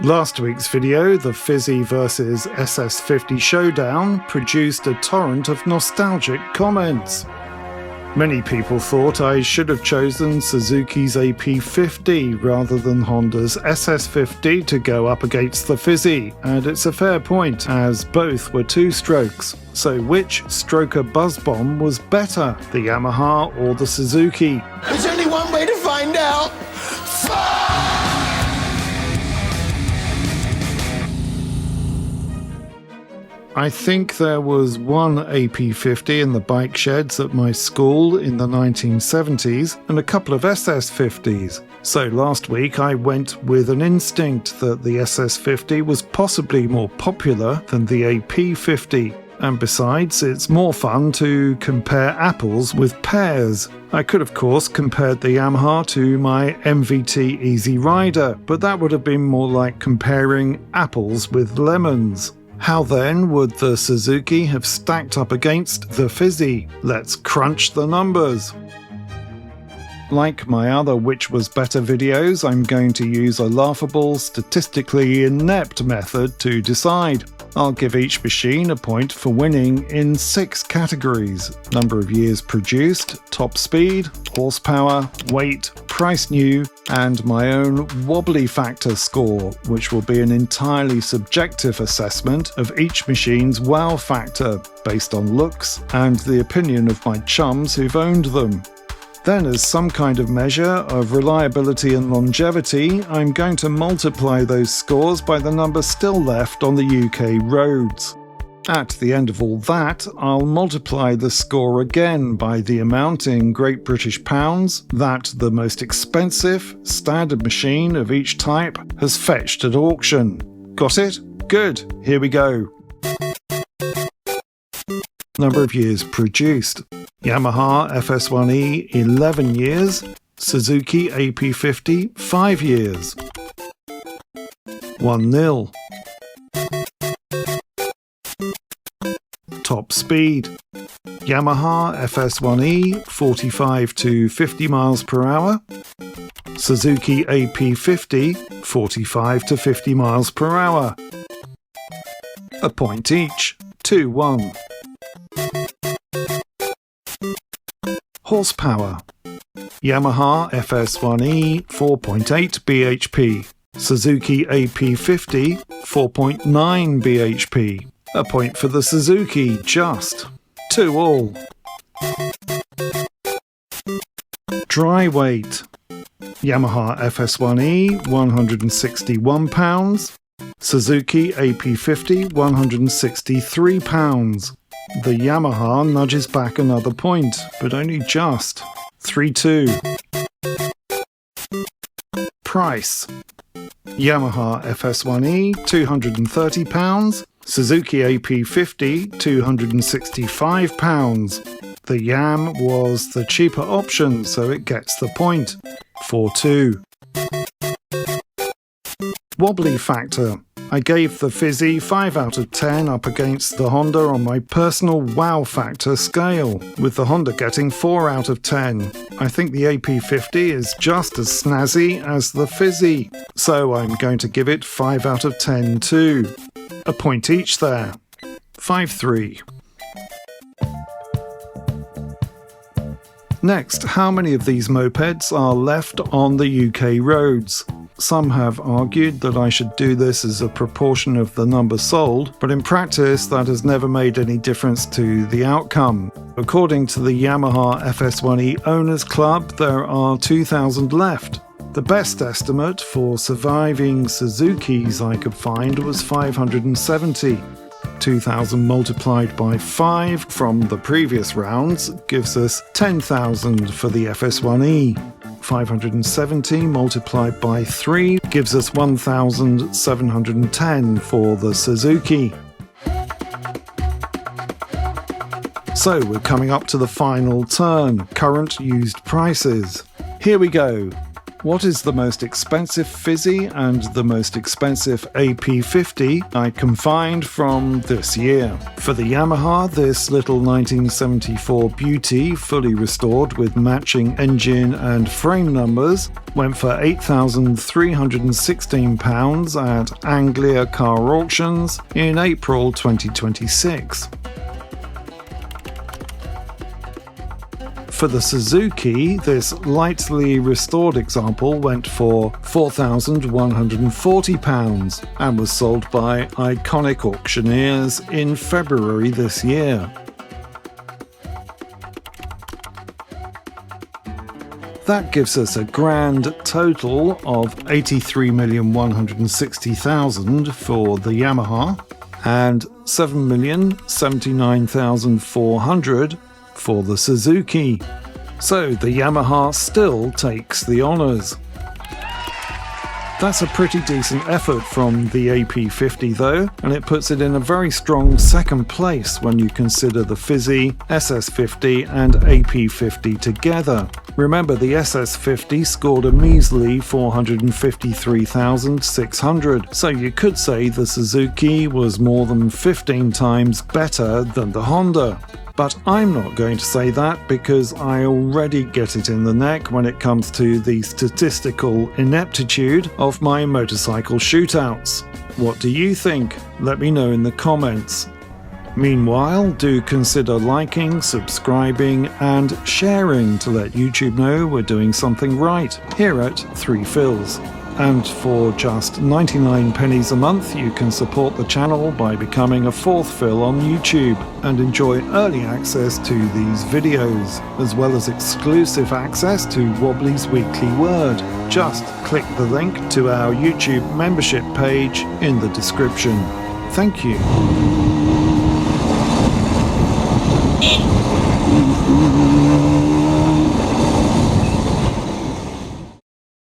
Last week's video, the Fizzy vs SS50 Showdown, produced a torrent of nostalgic comments. Many people thought I should have chosen Suzuki's AP50 rather than Honda's SS50 to go up against the Fizzy, and it's a fair point, as both were two-strokes. So which stroker buzz bomb was better, the Yamaha or the Suzuki? There's only one way to find out! I think there was one AP50 in the bike sheds at my school in the 1970s and a couple of SS50s. So last week I went with an instinct that the SS50 was possibly more popular than the AP50. And besides, it's more fun to compare apples with pears. I could of course compared the Yamaha to my MVT Easy Rider, but that would have been more like comparing apples with lemons. How then would the Suzuki have stacked up against the Fizzy? Let's crunch the numbers. Like my other Which Was Better videos, I'm going to use a laughable, statistically inept method to decide. I'll give each machine a point for winning in 6 categories: number of years produced, top speed, horsepower, weight, price new, and my own Wobbly factor score, which will be an entirely subjective assessment of each machine's wow factor based on looks and the opinion of my chums who've owned them. Then, as some kind of measure of reliability and longevity, I'm going to multiply those scores by the number still left on the UK roads. At the end of all that, I'll multiply the score again by the amount in Great British pounds that the most expensive standard machine of each type has fetched at auction. Got it? Good, here we go. Number of years produced: Yamaha FS1-E 11 years, Suzuki AP50 5 years. 1-0. Top speed: Yamaha FS1-E 45 to 50 miles per hour, Suzuki AP50 45 to 50 miles per hour. A point each, 2-1. Horsepower: Yamaha FS1-E 4.8 bhp, Suzuki AP50 4.9 bhp. A point for the Suzuki, just. 2-2. Dry weight: Yamaha FS1-E 161 pounds, Suzuki AP50 163 pounds. The Yamaha nudges back another point, but only just. 3-2. Price: Yamaha FS1-E 230 pounds, Suzuki AP50 265 pounds. The Yam was the cheaper option, so it gets the point. 4-2. Wobbly factor: I gave the Fizzy 5 out of 10 up against the Honda on my personal wow factor scale, with the Honda getting 4 out of 10. I think the AP50 is just as snazzy as the Fizzy, so I'm going to give it 5 out of 10 too. A point each there. 5-3. Next, how many of these mopeds are left on the UK roads? Some have argued that I should do this as a proportion of the number sold, but in practice that has never made any difference to the outcome. According to the Yamaha FS1E Owners Club, there are 2,000 left. The best estimate for surviving Suzukis I could find was 570. 2,000 multiplied by 5 from the previous rounds gives us 10,000 for the FS1E. 570 multiplied by 3 gives us 1,710 for the Suzuki. So we're coming up to the final turn, current used prices. Here we go. What is the most expensive Fizzy and the most expensive AP50 I can find from this year? For the Yamaha, this little 1974 beauty, fully restored with matching engine and frame numbers, went for £8,316 at Anglia Car Auctions in April 2026. For the Suzuki, this lightly restored example went for £4,140 and was sold by Iconic Auctioneers in February this year. That gives us a grand total of £83,160,000 for the Yamaha and £7,079,400 for the Suzuki. So the Yamaha still takes the honours. That's a pretty decent effort from the AP50 though, and it puts it in a very strong second place when you consider the Fizzy, SS50 and AP50 together. Remember, the SS50 scored a measly 453,600, so you could say the Suzuki was more than 15 times better than the Honda. But I'm not going to say that because I already get it in the neck when it comes to the statistical ineptitude of my motorcycle shootouts. What do you think? Let me know in the comments. Meanwhile, do consider liking, subscribing and sharing to let YouTube know we're doing something right here at 3 Fills. And for just 99 pennies a month, you can support the channel by becoming a 4th Fill on YouTube and enjoy early access to these videos, as well as exclusive access to Wobbly's Weekly Word. Just click the link to our YouTube membership page in the description. Thank you.